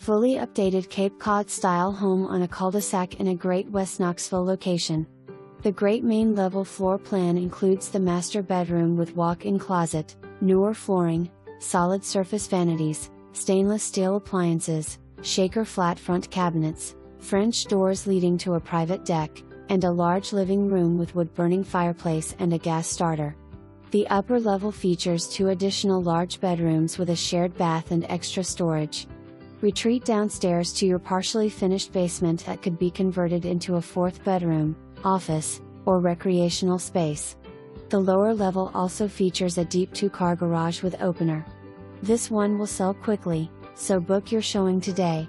Fully updated Cape Cod Style home on a cul-de-sac in a Great West Knoxville location. The great main level floor plan includes the master bedroom with walk-in closet, newer flooring, solid surface vanities, stainless steel appliances, shaker flat front cabinets, French doors leading to a private deck, and a large living room with wood-burning fireplace and a gas starter. The upper level features 2 additional large bedrooms with a shared bath and extra storage. Retreat downstairs to your partially finished basement that could be converted into a 4th bedroom, office, or recreational space. The lower level also features a deep 2-car garage with opener. This one will sell quickly, so book your showing today.